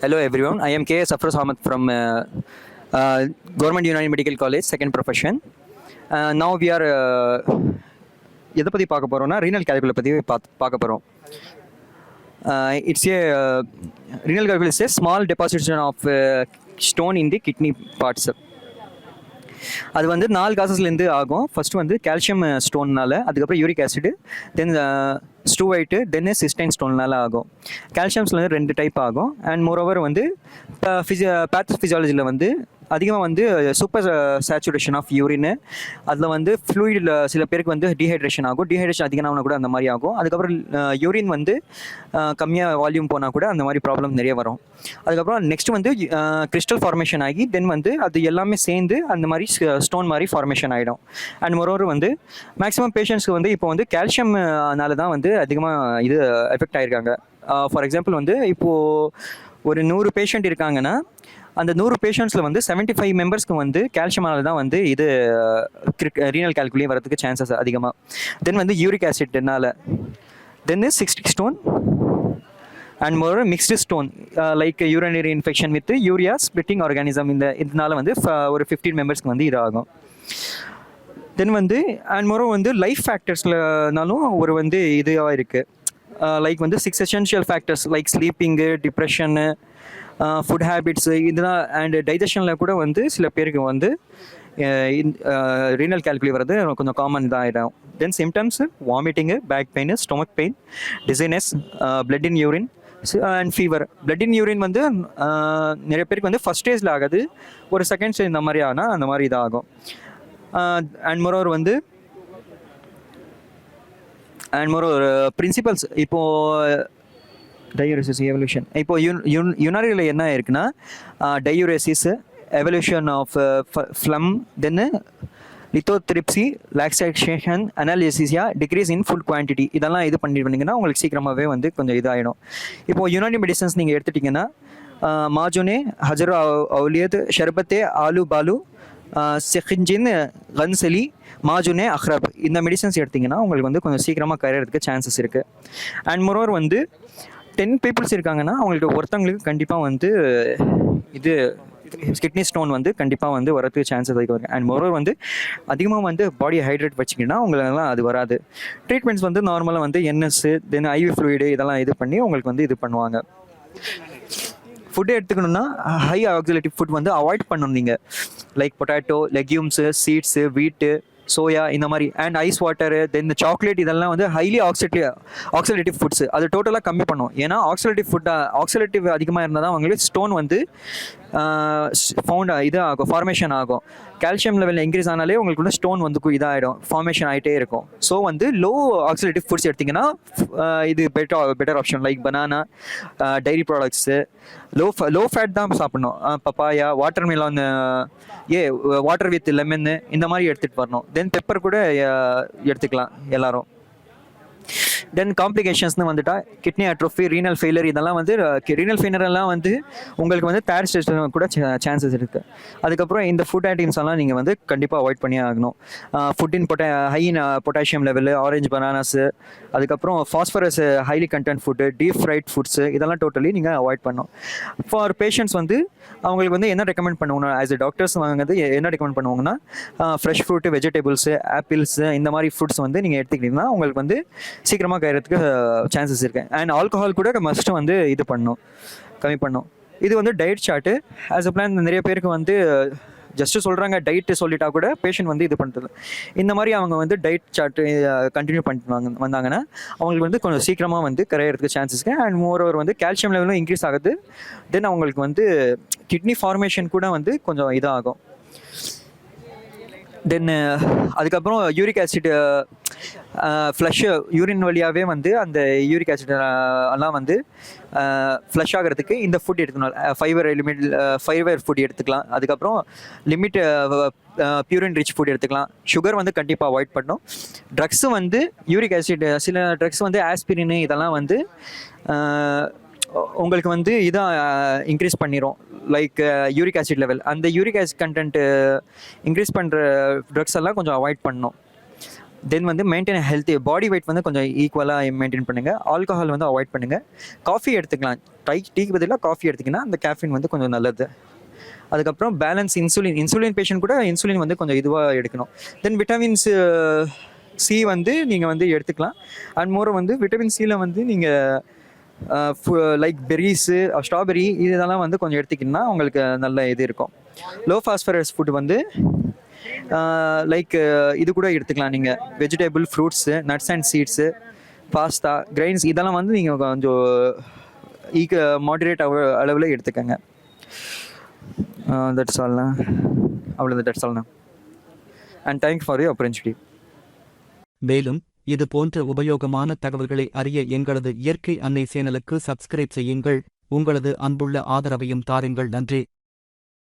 Hello everyone, I am K. Safras Ahmed from Government United Medical College, second profession. Now we are எதை பற்றி பார்க்க போகிறோம்னா renal கேல்குலை பற்றி பார்க்க போகிறோம். It's a renal calculus is a small deposition of stone in the kidney parts. அது வந்து 4 காசஸ்லேருந்து ஆகும். ஃபர்ஸ்ட் வந்து கால்சியம் ஸ்டோன்னால, அதுக்கப்புறம் யூரிக் ஆசிட், தென் ஸ்டூவைட்டு, தென் சிஸ்டைன் ஸ்டோன்னால ஆகும். கால்சியம்ஸ்லேருந்து 2 டைப் ஆகும். அண்ட் மோரோவர் வந்து பேத்தோஃபிசியாலஜியில் வந்து அதிகமாக வந்து சூப்பர் சேச்சுரேஷன் ஆஃப் யூரின், அதில் வந்து ஃப்ளூயிடில் சில பேருக்கு வந்து டீஹைட்ரேஷன் ஆகும். டீஹைட்ரேஷன் அதிகமாக கூட அந்த மாதிரி ஆகும். அதுக்கப்புறம் யூரின் வந்து கம்மியாக வால்யூம் போனால் கூட அந்த மாதிரி ப்ராப்ளம் நிறைய வரும். அதுக்கப்புறம் நெக்ஸ்ட் வந்து கிறிஸ்டல் ஃபார்மேஷன் ஆகி தென் வந்து அது எல்லாமே சேர்ந்து அந்த மாதிரி ஸ்டோன் மாதிரி ஃபார்மேஷன் ஆகிடும். அண்ட் மொரோவர் வந்து மேக்ஸிமம் பேஷண்ட்ஸ்க்கு வந்து இப்போ வந்து கால்சியம்னால தான் வந்து அதிகமாக இது எஃபெக்ட் ஆகிருக்காங்க. ஃபார் எக்ஸாம்பிள் வந்து இப்போது ஒரு 100 பேஷண்ட் இருக்காங்கன்னா அந்த 100 பேஷண்ட்ஸில் வந்து 75 மெம்பர்ஸ்க்கு வந்து கால்சியமால தான் வந்து இது ரீனல் கால்குலியே வரதுக்கு சான்சஸ் அதிகமாக. தென் வந்து யூரிக் ஆசிட்னால, then 60 stone and more mixed stone like urinary infection with urea splitting organism, இதனால வந்து ஒரு 15 மெம்பர்ஸ்க்கு வந்து இதாகும். தென் வந்து அண்ட் மோரோ வந்து லைஃப் ஃபேக்டர்ஸ்லனாலும் ஒரு வந்து இதுவாக இருக்குது. லைக் வந்து 6 essential factors like sleeping, depression, food habits, இதெல்லாம் அண்ட் டைஜஷனில் கூட வந்து சில பேருக்கு வந்து ரீனல் கால்குலி வர்றது கொஞ்சம் காமன் தான் ஆகிடும். Then symptoms vomiting, back pain, stomach pain, dizziness, blood in urine and fever. Blood in urine வந்து நிறைய பேருக்கு வந்து ஃபஸ்ட் ஸ்டேஜில் ஆகாது, ஒரு செகண்ட் ஸ்டேஜ் இந்த மாதிரி ஆனால் அந்த மாதிரி இதாகும். அண்ட் மோரோவர் வந்து பிரின்சிபல்ஸ் இப்போது டயூரேசிஸ் எவல்யூஷன், இப்போ யுனாரியில் என்ன இருக்குன்னா diuresis, evaluation of phlegm, then lithotripsy, laxation, analgesia, decrease in food quantity, இதெல்லாம் இது பண்ணிட்டீங்கன்னா உங்களுக்கு சீக்கிரமாகவே வந்து கொஞ்சம் இதாகிடும். இப்போது யுனானி மெடிசன்ஸ் நீங்கள் எடுத்துட்டிங்கன்னா மாஜோனே, ஹஜரோ அவுலியத், ஷர்பத்தே, ஆலு பாலு, செஹிஞ்சின், கன்சலி, மாஜுனே, அஹ்ரப், இந்த மெடிசன்ஸ் எடுத்திங்கன்னா உங்களுக்கு வந்து கொஞ்சம் சீக்கிரமாக கரையிறதுக்கு சான்சஸ் இருக்குது. அண்ட் மோரோவர் வந்து 10 பீப்புள்ஸ் இருக்காங்கன்னா அவங்களுக்கு ஒருத்தவங்களுக்கு கண்டிப்பாக வந்து இது கிட்னி ஸ்டோன் வந்து கண்டிப்பாக வந்து வரதுக்கு சான்சஸ் அதிகம் இருக்குது. அண்ட் மோரோவர் வந்து அதிகமாக வந்து பாடியை ஹைட்ரேட் வச்சிங்கன்னா உங்களுக்கெல்லாம் அது வராது. ட்ரீட்மெண்ட்ஸ் வந்து நார்மலாக வந்து என்எஸ், தென் ஐவி ஃப்ளூயிடு இதெல்லாம் இது பண்ணி உங்களுக்கு வந்து இது பண்ணுவாங்க. ஃபுட்டு எடுத்துக்கணுன்னா ஹை ஆக்சிலேட்டிவ் ஃபுட் வந்து அவாய்ட் பண்ணணும் நீங்கள், like potato, legumes, seeds, wheat, soya, இந்த மாதிரி. And ice water, then chocolate, இதெல்லாம் வந்து ஹைலி ஆக்சிலேட்டிவ் ஃபுட்ஸு, அது டோட்டலாக கம்மி பண்ணும். ஏன்னா ஆக்சிலேட்டிவ் அதிகமாக இருந்தால் தான் அவங்களுக்கு ஸ்டோன் வந்து இது ஆகும், ஃபார்மேஷன் ஆகும். கால்சியம் லெவல் இன்க்ரீஸ் ஆனாலே உங்களுக்கு வந்து ஸ்டோன் வந்து இதாகிடும், ஃபார்மேஷன் ஆகிட்டே இருக்கும். ஸோ வந்து லோ ஆக்சிலேட்டிவ் ஃபுட்ஸ் எடுத்திங்கன்னா இது better option. Like banana, dairy products, low fat தான் சாப்பிட்ணும். Papaya, watermelon, water with lemon, இந்த மாதிரி எடுத்துகிட்டு வரணும். தென் பெப்பர் கூட எடுத்துக்கலாம் எல்லாரும். தென் காம்ப்ளிகேஷன்ஸ்னு வந்துட்டா கிட்னி அட்ரோஃபி, ரீனல் ஃபெயிலியர், இதெல்லாம் வந்து ரீனல் ஃபெயிலியரெல்லாம் வந்து உங்களுக்கு வந்து தேர்ட் ஸ்டேஜ் கூட சான்சஸ் இருக்குது. அதுக்கப்புறம் இந்த ஃபுட் ஐட்டம்ஸ் எல்லாம் நீங்கள் வந்து கண்டிப்பாக அவாய்ட் பண்ணி ஆகணும். ஃபுட்டின் high in potassium level, orange bananas, அதுக்கப்புறம் phosphorus highly content food, deep fried foods, இதெல்லாம் டோட்டலி நீங்கள் அவாய்ட் பண்ணணும். ஃபார் பேஷண்ட்ஸ் வந்து அவங்களுக்கு வந்து என்ன ரெக்கமெண்ட் பண்ணுவாங்கன்னா ஆஸ் எ டாக்டர்ஸ் வந்து என்ன ரெக்கமெண்ட் பண்ணுவாங்கன்னா ஃப்ரெஷ் ஃப்ரூட்டு, வெஜிடபிள்ஸு, ஆப்பிள்ஸு, இந்த மாதிரி ஃப்ரூட்ஸ் வந்து நீங்கள் எடுத்துக்கிட்டிங்கன்னா உங்களுக்கு வந்து சீக்கிரமாக கயறதுக்கு சான்சஸ் இருக்குது. அண்ட் ஆல்கஹால் கூட மஸ்ட்டு வந்து இது பண்ணணும், கம்மி பண்ணணும். இது வந்து diet chart as a plan. நிறைய பேருக்கு வந்து ஜஸ்ட்டு சொல்கிறாங்க டயட்டு சொல்லிட்டா கூட பேஷண்ட் வந்து இது பண்ணுறது. இந்த மாதிரி அவங்க வந்து டயட் சார்ட்டு கண்டினியூ பண்ணிட்டு வந்தாங்கன்னா அவங்களுக்கு வந்து கொஞ்சம் சீக்கிரமாக வந்து கரையிறதுக்கு சான்சஸ் இருக்குது. அண்ட் மோரோவர் வந்து கால்சியம் லெவலும் இன்க்ரீஸ் ஆகுது. தென் அவங்களுக்கு வந்து கிட்னி ஃபார்மேஷன் கூட வந்து கொஞ்சம் இதாகும். தென் அதுக்கப்புறம் யூரிக் ஆசிட் ஃப்ளஷ் யூரின் வழியாகவே வந்து அந்த யூரிக் ஆசிட் எல்லாம் வந்து ஃப்ளஷ் ஆகிறதுக்கு இந்த ஃபுட் எடுத்துக்கணும். ஃபைபர் ஃபுட் எடுத்துக்கலாம். அதுக்கப்புறம் லிமிட் பியூரின் ரிச் ஃபுட் எடுத்துக்கலாம். சுகர் வந்து கண்டிப்பாக அவாய்ட் பண்ணணும். ட்ரக்ஸு வந்து யூரிக் ஆசிட், சில ட்ரக்ஸ் வந்து ஆஸ்பிரின், இதெல்லாம் வந்து உங்களுக்கு வந்து இதாக இன்க்ரீஸ் பண்ணிடும், லைக் யூரிக் ஆசிட் லெவல். அந்த யூரிக் ஆசிட் கண்டென்ட்டு இன்க்ரீஸ் பண்ணுற ட்ரக்ஸ் எல்லாம் கொஞ்சம் அவாய்ட் பண்ணணும். தென் வந்து மெயின்டைன் ஹெல்த்தி பாடி வெயிட் வந்து கொஞ்சம் ஈக்குவலாக மெயின்டைன் பண்ணுங்கள். ஆல்கஹால் வந்து அவாய்ட் பண்ணுங்கள். காஃபி எடுத்துக்கலாம். டீக்கு பதிலாக காஃபி எடுத்திங்கன்னா அந்த கேஃபின் வந்து கொஞ்சம் நல்லது. அதுக்கப்புறம் பேலன்ஸ் இன்சுலின் பேஷண்ட் கூட இன்சுலின் வந்து கொஞ்சம் இதுவாக எடுக்கணும். தென் விட்டமின்ஸ் சி வந்து நீங்கள் வந்து எடுத்துக்கலாம். அண்ட் மோர் வந்து விட்டமின் சியில் வந்து நீங்கள் லைக் பெர்ரீஸு, ஸ்ட்ராபெரி இதெல்லாம் வந்து கொஞ்சம் எடுத்திங்கன்னா உங்களுக்கு நல்ல இது இருக்கும். லோ ஃபாஸ்பரஸ் ஃபுட் வந்து லைக் இது கூட எடுத்துக்கலாம். நீங்கள் vegetable, fruits, nuts and seeds, pasta, grains இதெல்லாம் வந்து நீங்கள் கொஞ்சம் மாடரேட் அளவில் எடுத்துக்கங்க. தட்ஸ் ஆல்ண்ணா. அவ்வளோதான், தட்ஸ் ஆல்ண்ணா. And thanks for you opportunity. மேலும் இது போன்ற உபயோகமான தகவல்களை அறிய எங்களது இயற்கை அன்னை சேனலுக்கு சப்ஸ்கிரைப் செய்யுங்கள். உங்களது அன்புள்ள ஆதரவையும் தாருங்கள். நன்றி.